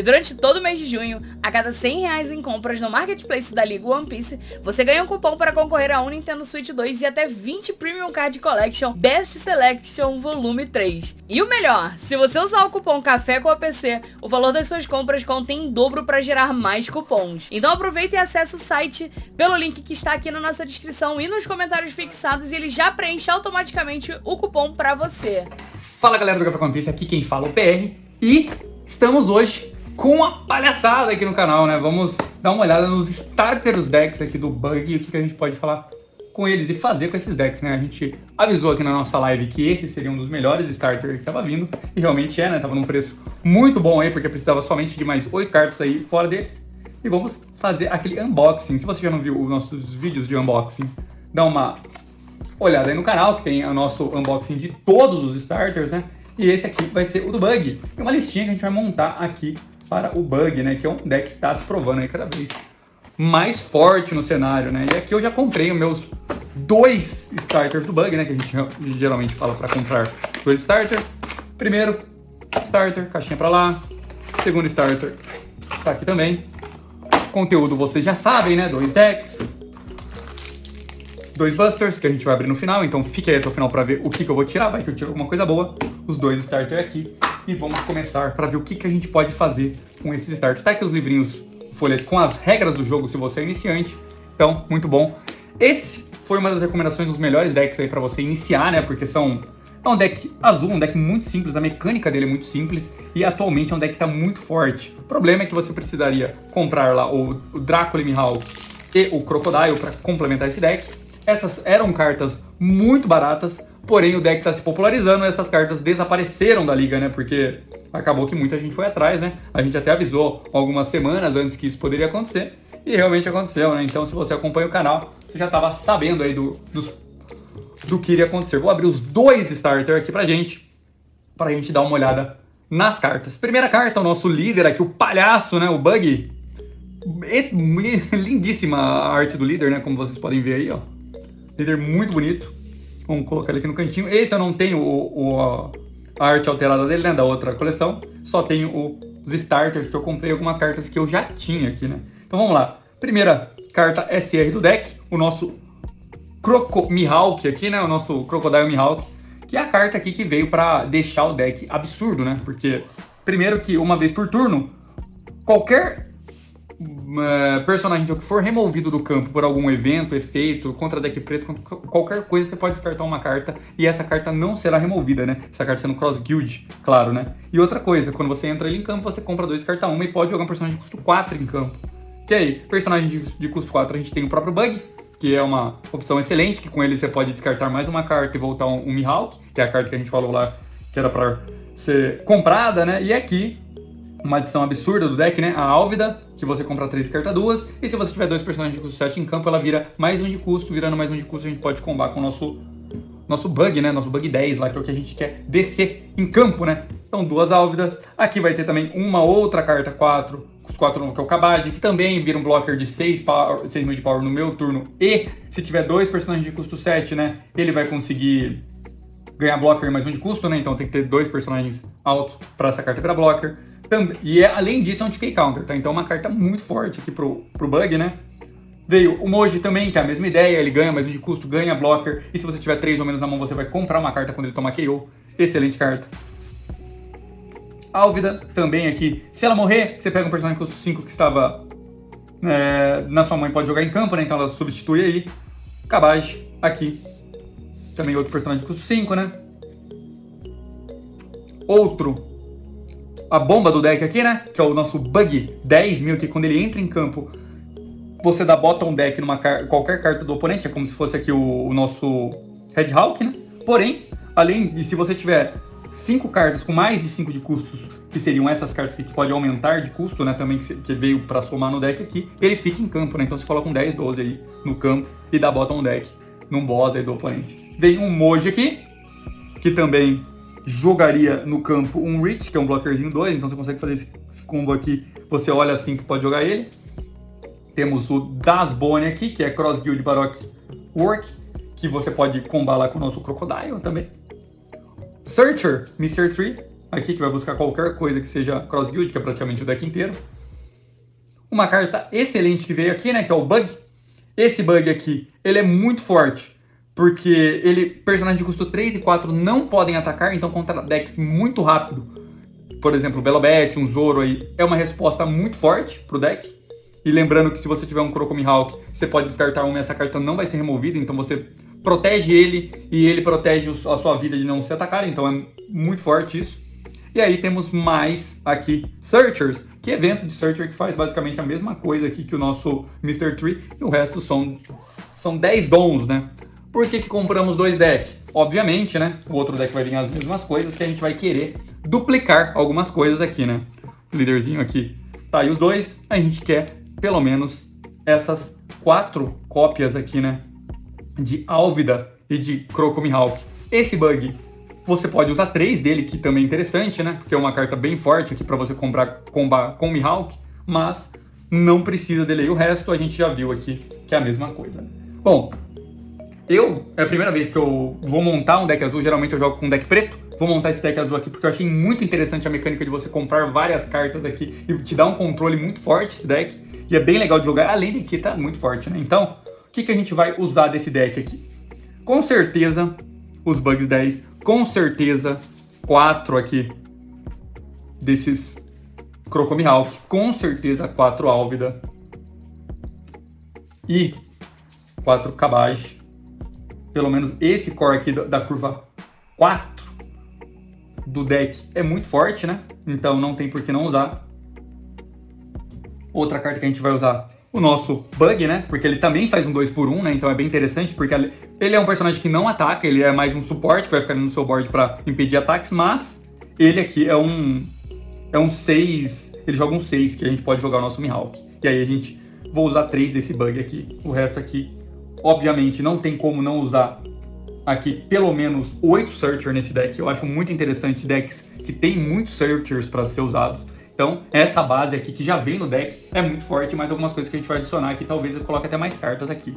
durante todo o mês de junho, a cada R$100 em compras no Marketplace da Liga One Piece, você ganha um cupom para concorrer a um Nintendo Switch 2 e até 20 Premium Card Collection Best Selection Volume 3. E o melhor, se você usar o cupom Café com APC, o valor das suas compras contém em dobro para gerar mais cupons. Então aproveita e acesse o site pelo link que está aqui na nossa descrição e nos comentários fixados, e ele já preenche automaticamente o cupom para você. Fala galera do Café com One Piece, aqui quem fala é o PR e estamos hoje com uma palhaçada aqui no canal, né? Vamos dar uma olhada nos starters decks aqui do Bug e o que a gente pode falar com eles e fazer com esses decks, né? A gente avisou aqui na nossa live que esse seria um dos melhores starters que estava vindo, e realmente é, né? Tava num preço muito bom aí, porque precisava somente de mais 8 cartas aí fora deles. E vamos fazer aquele unboxing. Se você já não viu os nossos vídeos de unboxing, dá uma olhada aí no canal, que tem o nosso unboxing de todos os starters, né? E esse aqui vai ser o do Bug. Tem uma listinha que a gente vai montar aqui para o Bug, né? Que é um deck que está se provando aí cada vez mais forte no cenário, né? E aqui eu já comprei os meus 2 starters do Bug, né? Que a gente geralmente fala para comprar 2 starters. Primeiro starter, caixinha para lá. Segundo starter, tá aqui também. Conteúdo vocês já sabem, né? 2 decks. 2 busters que a gente vai abrir no final, então fique aí até o final para ver o que eu vou tirar, vai que eu tiro alguma coisa boa. Os 2 starters aqui e vamos começar para ver o que a gente pode fazer com esses starters. Tá aqui os livrinhos, folheto com as regras do jogo se você é iniciante, então muito bom. Esse foi uma das recomendações dos melhores decks aí para você iniciar, né, porque é um deck azul, um deck muito simples, a mecânica dele é muito simples e atualmente é um deck que tá muito forte. O problema é que você precisaria comprar lá o Drácula Mihawk e o Crocodile para complementar esse deck. Essas eram cartas muito baratas, porém o deck está se popularizando e essas cartas desapareceram da liga, né? Porque acabou que muita gente foi atrás, né? A gente até avisou algumas semanas antes que isso poderia acontecer e realmente aconteceu, né? Então se você acompanha o canal, você já estava sabendo aí do que iria acontecer. Vou abrir os 2 starters aqui pra gente dar uma olhada nas cartas. Primeira carta, o nosso líder aqui, o palhaço, né? O Bug. Lindíssima a arte do líder, né? Como vocês podem ver aí, ó. Líder muito bonito. Vamos colocar ele aqui no cantinho. Esse eu não tenho a arte alterada dele, né? Da outra coleção. Só tenho os starters que eu comprei, algumas cartas que eu já tinha aqui, né? Então vamos lá. Primeira carta SR do deck. O nosso Mihawk aqui, né? O nosso Crocodile Mihawk. Que é a carta aqui que veio pra deixar o deck absurdo, né? Porque, primeiro que uma vez por turno, qualquer personagem que for removido do campo por algum evento, efeito, contra deck preto, qualquer coisa, você pode descartar uma carta e essa carta não será removida, né? Essa carta sendo Cross Guild, claro, né? E outra coisa, quando você entra ele em campo, você compra 2, descarta 1 e pode jogar um personagem de custo 4 em campo. E aí, personagem de custo 4, a gente tem o próprio Bug, que é uma opção excelente, que com ele você pode descartar mais uma carta e voltar um Mihawk, que é a carta que a gente falou lá, que era pra ser comprada, né? E aqui, uma adição absurda do deck, né? A Álvida, que você compra 3 e carta 2. E se você tiver 2 personagens de custo 7 em campo, ela vira mais 1 de custo. Virando mais 1 de custo, a gente pode combar com o nosso Bug, né? Nosso Bug 10 lá, que é o que a gente quer descer em campo, né? Então 2 Álvidas. Aqui vai ter também uma outra carta 4, custo 4 novo, que é o Kabaddi, que também vira um blocker de 6 mil de power no meu turno. E se tiver 2 personagens de custo 7, né? Ele vai conseguir ganhar blocker mais 1 de custo, né? Então tem que ter 2 personagens altos para essa carta virar blocker. E além disso é um decay counter, tá? Então é uma carta muito forte aqui pro Bug, né? Veio o Moji também, que é a mesma ideia, ele ganha mais 1 de custo, ganha blocker, e se você tiver 3 ou menos na mão, você vai comprar uma carta quando ele tomar KO. Excelente carta. Álvida também aqui, se ela morrer, você pega um personagem custo 5 que estava na sua mão e pode jogar em campo, né? Então ela substitui aí. Kabaddi aqui, também outro personagem de custo 5, né? A bomba do deck aqui, né? Que é o nosso Bug 10.000, que quando ele entra em campo, você dá bottom deck numa qualquer carta do oponente. É como se fosse aqui o nosso Red Hawk, né? Porém, se você tiver 5 cartas com mais de 5 de custos, que seriam essas cartas que pode aumentar de custo, né? Também que veio pra somar no deck aqui, ele fica em campo, né? Então você coloca um 10, 12 aí no campo e dá bottom deck num boss aí do oponente. Vem um Moji aqui, que também jogaria no campo um Reach, que é um blockerzinho 2, então você consegue fazer esse combo aqui, você olha assim que pode jogar ele. Temos o Dasbone aqui, que é Cross Guild Baroque Work, que você pode combar lá com o nosso Crocodile também. Searcher, Mr. Tree, aqui que vai buscar qualquer coisa que seja Cross Guild, que é praticamente o deck inteiro. Uma carta excelente que veio aqui, né, que é o Bug. Esse Bug aqui, ele é muito forte, porque personagens de custo 3 e 4 não podem atacar, então contra decks muito rápido, por exemplo, o Belobet, um Zoro aí, é uma resposta muito forte pro deck. E lembrando que se você tiver um Crocomihawk, você pode descartar uma e essa carta não vai ser removida, então você protege ele e ele protege a sua vida de não se atacar, então é muito forte isso. E aí temos mais aqui Searchers, que é evento de Searcher que faz basicamente a mesma coisa aqui que o nosso Mr. Tree, e o resto são 10 dons, né? Por que compramos 2 decks? Obviamente, né? O outro deck vai vir as mesmas coisas, que a gente vai querer duplicar algumas coisas aqui, né? O líderzinho aqui tá aí os 2, a gente quer pelo menos essas 4 cópias aqui, né? De Álvida e de Crocomihawk. Esse Bug, você pode usar 3 dele, que também é interessante, né? Porque é uma carta bem forte aqui para você combar com Mihawk, mas não precisa dele aí. O resto a gente já viu aqui que é a mesma coisa. Bom, é a primeira vez que eu vou montar um deck azul, geralmente eu jogo com um deck preto. Vou montar esse deck azul aqui porque eu achei muito interessante a mecânica de você comprar várias cartas aqui e te dar um controle muito forte esse deck. E é bem legal de jogar, além de que tá muito forte, né? Então, o que a gente vai usar desse deck aqui? Com certeza, os Bugs 10, com certeza, 4 aqui desses Crocomihawk, com certeza 4 Álvida e 4 Kabaj. Pelo menos esse core aqui da curva 4 do deck é muito forte, né? Então não tem por que não usar. Outra carta que a gente vai usar, o nosso Bug, né? Porque ele também faz um 2x1, né? Então é bem interessante, porque ele é um personagem que não ataca, ele é mais um suporte que vai ficar no seu board para impedir ataques, mas ele aqui é um 6, ele joga um 6, que a gente pode jogar o nosso Mihawk. E aí vou usar 3 desse Bug aqui, o resto aqui, obviamente, não tem como não usar aqui pelo menos 8 Searcher nesse deck. Eu acho muito interessante decks que tem muitos Searchers para ser usados. Então, essa base aqui que já vem no deck é muito forte, mas algumas coisas que a gente vai adicionar aqui, talvez eu coloque até mais cartas aqui.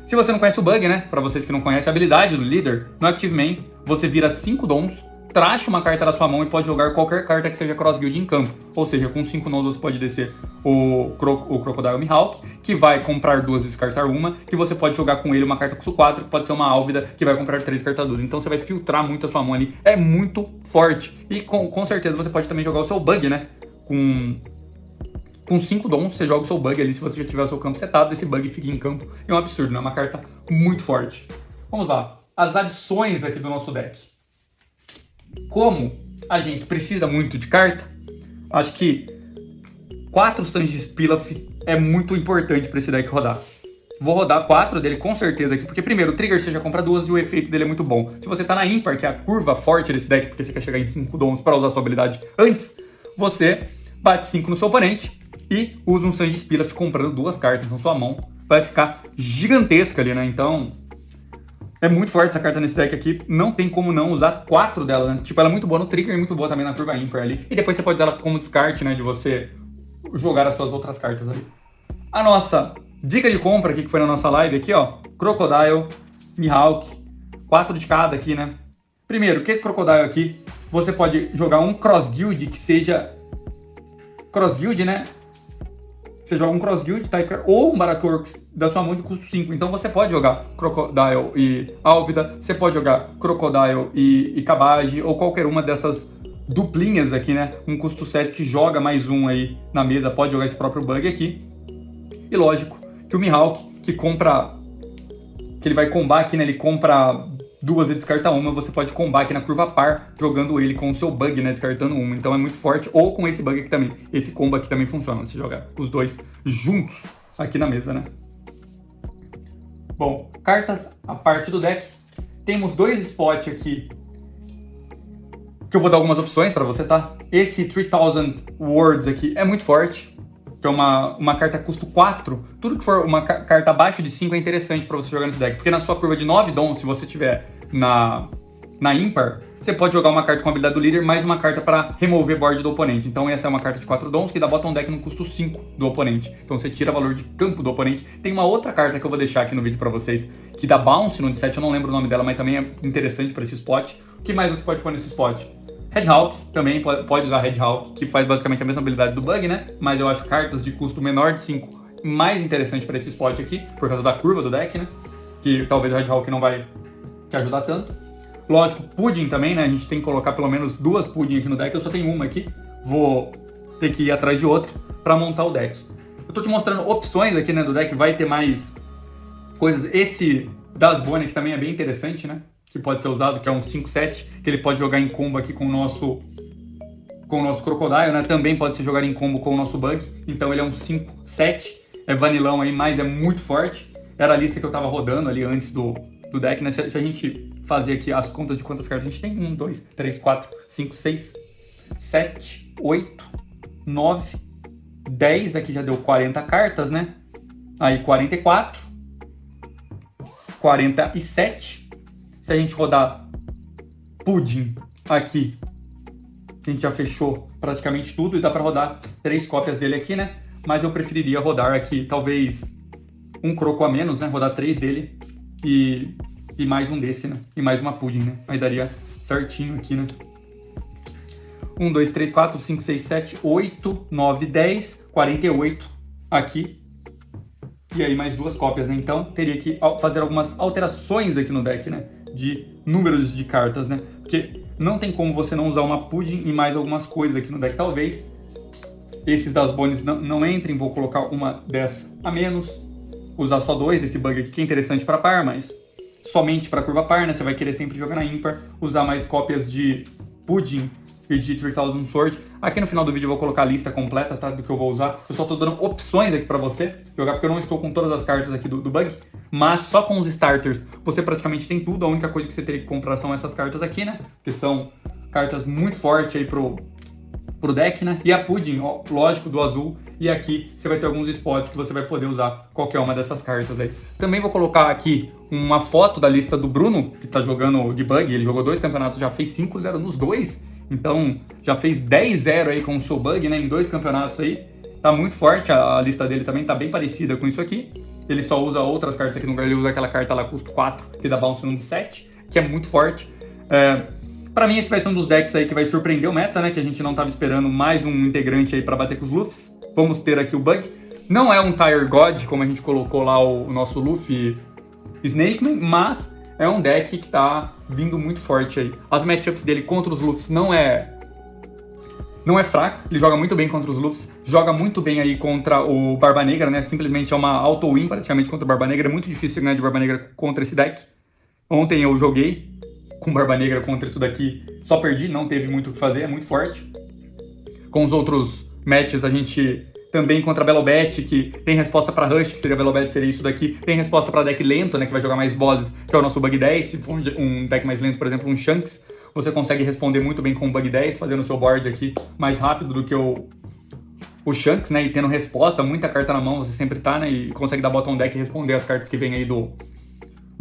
Se você não conhece o Bug, né, para vocês que não conhecem a habilidade do líder, no Active Main, você vira 5 dons, tracha uma carta da sua mão e pode jogar qualquer carta que seja Cross Guild em campo. Ou seja, com 5 dons você pode descer o Crocodile Mihawk, que vai comprar 2 e descartar uma, que você pode jogar com ele uma carta custo 4, que pode ser uma Álvida, que vai comprar 3 cartas 2. Então você vai filtrar muito a sua mão ali, é muito forte. E com certeza você pode também jogar o seu Bug, né? Com 5 dons, você joga o seu Bug ali, se você já tiver o seu campo setado, esse Bug fica em campo. É um absurdo, né? É uma carta muito forte. Vamos lá, as adições aqui do nosso deck. Como a gente precisa muito de carta, acho que 4 Sanjis Pilaf é muito importante para esse deck rodar. Vou rodar 4 dele com certeza aqui, porque primeiro, o trigger você já compra 2 e o efeito dele é muito bom. Se você tá na ímpar, que é a curva forte desse deck, porque você quer chegar em 5 dons para usar sua habilidade antes, você bate 5 no seu oponente e usa um Sanjis Pilaf comprando 2 cartas, então sua mão vai ficar gigantesca ali, né? Então é muito forte essa carta nesse deck aqui, não tem como não usar 4 dela, né? Tipo, ela é muito boa no trigger e muito boa também na curva ímpar ali. E depois você pode usar ela como descarte, né? De você jogar as suas outras cartas ali. A nossa dica de compra aqui, que foi na nossa live aqui, ó. Crocodile, Mihawk, 4 de cada aqui, né? Primeiro, que esse Crocodile aqui, você pode jogar um Cross Guild que seja... Cross Guild, né? Você joga um Cross Guild, Tyker ou um Baratorx da sua mão de custo 5. Então você pode jogar Crocodile e Álvida, você pode jogar Crocodile e Kabaj, ou qualquer uma dessas duplinhas aqui, né? Um custo 7 que joga mais um aí na mesa, pode jogar esse próprio Bug aqui. E lógico que o Mihawk, que ele vai combar aqui, né? Ele compra 2 e descarta uma, você pode combar aqui na curva par, jogando ele com o seu Bug, né? Descartando uma. Então é muito forte. Ou com esse Bug aqui também. Esse combo aqui também funciona, se jogar os 2 juntos aqui na mesa, né? Bom, cartas a parte do deck. Temos 2 spots aqui, que eu vou dar algumas opções pra você, tá? Esse 3000 Words aqui é muito forte. Que é uma carta custo 4, tudo que for uma carta abaixo de 5 é interessante pra você jogar nesse deck, porque na sua curva de 9 dons, se você tiver na ímpar, você pode jogar uma carta com a habilidade do líder, mais uma carta pra remover board do oponente. Então essa é uma carta de 4 dons que dá bottom deck no custo 5 do oponente. Então você tira valor de campo do oponente. Tem uma outra carta que eu vou deixar aqui no vídeo pra vocês, que dá bounce no set, eu não lembro o nome dela, mas também é interessante pra esse spot. O que mais você pode pôr nesse spot? Red Hawk também pode usar Red Hawk, que faz basicamente a mesma habilidade do Bug, né? Mas eu acho cartas de custo menor de 5 mais interessante para esse spot aqui, por causa da curva do deck, né? Que talvez o Red Hawk não vai te ajudar tanto. Lógico, Pudding também, né? A gente tem que colocar pelo menos 2 Pudding aqui no deck. Eu só tenho uma aqui, vou ter que ir atrás de outra para montar o deck. Eu tô te mostrando opções aqui, né, do deck, vai ter mais coisas. Esse das Bonnie aqui também é bem interessante, né? Que pode ser usado, que é um 5-7, que ele pode jogar em combo aqui com o nosso Crocodile, né? Também pode ser jogado em combo com o nosso Bug. Então ele é um 5-7, é vanilão aí, mas é muito forte. Era a lista que eu tava rodando ali antes do deck, né? Se a gente fazer aqui as contas de quantas cartas a gente tem, 1, 2, 3, 4, 5, 6, 7, 8, 9, 10, aqui já deu 40 cartas, né? Aí 44, 47. Se a gente rodar Pudding aqui, a gente já fechou praticamente tudo e dá para rodar 3 cópias dele aqui, né? Mas eu preferiria rodar aqui talvez um Croco a menos, né? Rodar 3 dele e mais um desse, né? E mais uma Pudding, né? Aí daria certinho aqui, né? 1, 2, 3, 4, 5, 6, 7, 8, 9, 10, 48 aqui. E aí mais 2 cópias, né? Então teria que fazer algumas alterações aqui no deck, né? De números de cartas, né? Porque não tem como você não usar uma Pudding e mais algumas coisas aqui no deck. Talvez esses das Bones não entrem, vou colocar uma dessa a menos. Usar só 2 desse Bug aqui, que é interessante para par, mas somente para curva par, né? Você vai querer sempre jogar na ímpar. Usar mais cópias de Pudding e de 3000 Sword. Aqui no final do vídeo eu vou colocar a lista completa, tá? Do que eu vou usar. Eu só tô dando opções aqui pra você jogar, porque eu não estou com todas as cartas aqui do Bug. Mas só com os starters você praticamente tem tudo. A única coisa que você teria que comprar são essas cartas aqui, né? Que são cartas muito fortes aí pro deck, né? E a Pudding, ó, lógico, do azul. E aqui você vai ter alguns spots que você vai poder usar qualquer uma dessas cartas aí. Também vou colocar aqui uma foto da lista do Bruno, que tá jogando de Bug. Ele jogou 2 campeonatos, já fez 5-0 nos 2. Então, já fez 10-0 aí com o seu Bug, né, em 2 campeonatos aí. Tá muito forte, a lista dele também tá bem parecida com isso aqui. Ele só usa outras cartas aqui no lugar, ele usa aquela carta lá, custo 4, que dá bounce no de 7, que é muito forte. Pra mim, esse vai ser um dos decks aí que vai surpreender o meta, né, que a gente não tava esperando mais um integrante aí pra bater com os Luffys. Vamos ter aqui o Bug. Não é um Tire God, como a gente colocou lá o nosso Luffy Snakeman, mas é um deck que tá vindo muito forte aí. As matchups dele contra os Luffys não é fraco, ele joga muito bem contra os Luffys, joga muito bem aí contra o Barba Negra, né? Simplesmente é uma auto-win praticamente contra o Barba Negra, é muito difícil ganhar de Barba Negra contra esse deck. Ontem eu joguei com Barba Negra contra isso daqui, só perdi, não teve muito o que fazer, é muito forte. Com os outros matches a gente também contra a Belobet, que tem resposta para Rush, que seria a Belobet, seria isso daqui. Tem resposta para deck lento, né, que vai jogar mais bosses, que é o nosso Bug 10. Se for um deck mais lento, por exemplo, um Shanks, você consegue responder muito bem com o Bug 10, fazendo o seu board aqui mais rápido do que o Shanks, né, e tendo resposta, muita carta na mão, você sempre tá, né, e consegue dar bottom deck e responder as cartas que vem aí do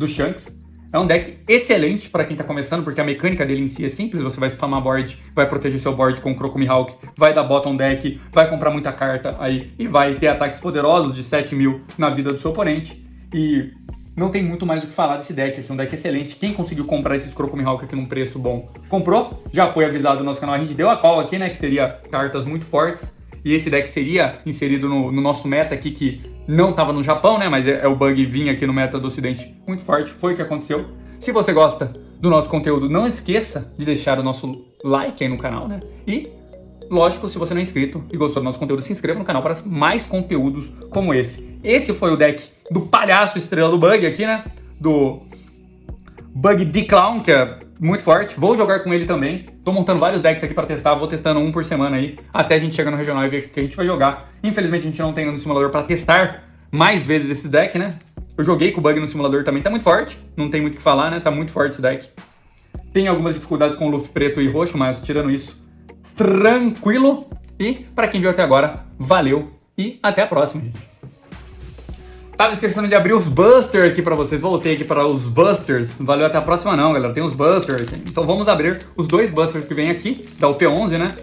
Shanks. É um deck excelente para quem tá começando, porque a mecânica dele em si é simples, você vai spamar board, vai proteger seu board com o Croco Mihawk, vai dar bottom deck, vai comprar muita carta aí e vai ter ataques poderosos de 7.000 na vida do seu oponente. E não tem muito mais o que falar desse deck aqui, é um deck excelente. Quem conseguiu comprar esses Croco Mihawk aqui num preço bom, comprou. Já foi avisado no nosso canal, a gente deu a call aqui, né, que seria cartas muito fortes. E esse deck seria inserido no nosso meta aqui, que não estava no Japão, né? Mas o Bug vinha aqui no meta do Ocidente muito forte. Foi o que aconteceu. Se você gosta do nosso conteúdo, não esqueça de deixar o nosso like aí no canal, né? E, lógico, se você não é inscrito e gostou do nosso conteúdo, se inscreva no canal para mais conteúdos como esse. Esse foi o deck do palhaço estrela do Bug aqui, né? Do Bug D-Clown, que é muito forte. Vou jogar com ele também. Tô montando vários decks aqui pra testar. Vou testando um por semana aí, até a gente chegar no regional e ver o que a gente vai jogar. Infelizmente a gente não tem no simulador pra testar mais vezes esse deck, né? Eu joguei com o Bug no simulador também. Tá muito forte. Não tem muito o que falar, né? Tá muito forte esse deck. Tem algumas dificuldades com o Luffy preto e roxo, mas tirando isso, tranquilo. E pra quem viu até agora, valeu e até a próxima, gente. Tava esquecendo de abrir os Busters aqui pra vocês. Voltei aqui para os Busters. Valeu, até a próxima não, galera. Tem os Busters aqui. Então vamos abrir os 2 Busters que vem aqui, da UP11, né?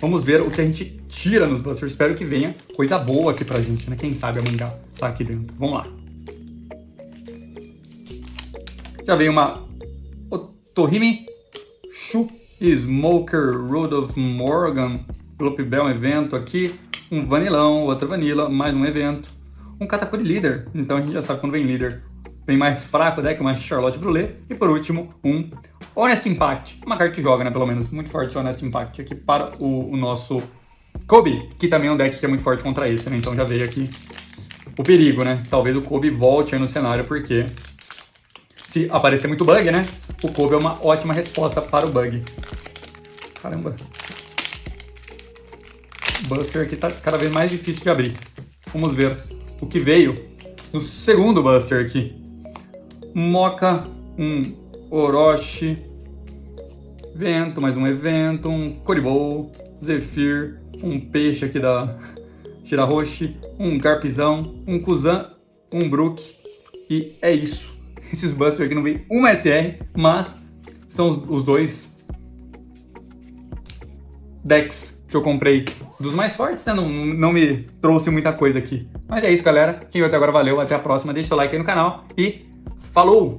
Vamos ver o que a gente tira nos Busters. Espero que venha coisa boa aqui pra gente, né? Quem sabe a mangá tá aqui dentro. Vamos lá. Já veio uma Otohime Smoker Rudolph Morgan, Loop Bell, um evento aqui, um Vanilão, outro Vanilla, mais um evento, um Katakuri líder, então a gente já sabe quando vem líder, vem mais fraco o deck, mais Charlotte Brulé, e por último, um Honest Impact, uma carta que joga, né, pelo menos, muito forte esse Honest Impact aqui para o nosso Kobe, que também é um deck que é muito forte contra esse, né, então já veio aqui o perigo, né, talvez o Kobe volte aí no cenário, porque se aparecer muito bug, né, o Kobe é uma ótima resposta para o bug. Caramba. O Buster aqui tá cada vez mais difícil de abrir. Vamos ver o que veio no segundo Buster aqui. Mocha, um Orochi, Vento, mais um evento, um Koribou, Zephyr, um peixe aqui da Shirahoshi, um Garpizão, um Kuzan, um Brook, e é isso. Esses Busters aqui não veio uma SR, mas são os dois decks que eu comprei dos mais fortes, né? Não me trouxe muita coisa aqui. Mas é isso, galera. Quem viu até agora, valeu. Até a próxima. Deixa o like aí no canal e falou!